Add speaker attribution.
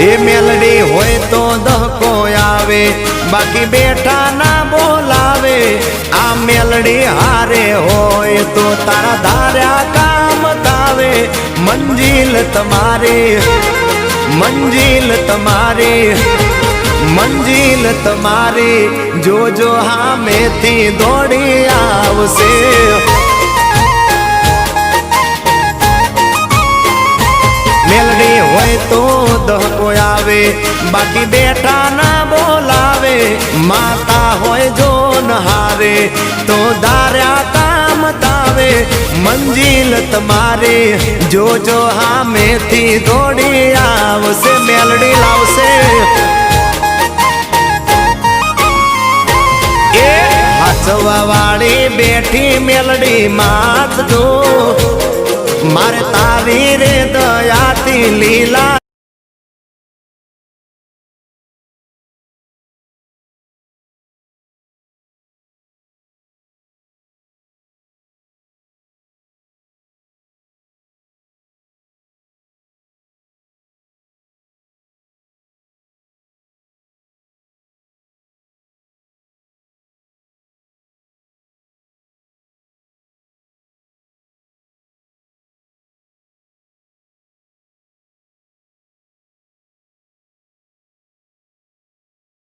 Speaker 1: એ મેલડી હોય તો દહકો આવે, બાકી બેઠા ના બોલાવે। આ મેલડી હારે હોય તો તારા ધાર્યા કામ તાવે। મંજિલ તમારી, મંજિલ તમારી, મંજિલ તમારી, જોજો હામેથી દોડી આવશે। મેલડી હોય તો દહકો આવે, બાકી બેઠા ના બોલાવે। માતા હોય જો નહારે તો ધાર્યા કામ તાવે। મંજિલ તમારી, જોજો હામેથી દોડી આવશે। મેલડી લાવશે। એ હાચવા વાળી બેઠી મેલડી માત જો, મારે તારી રે દયાથી લીલા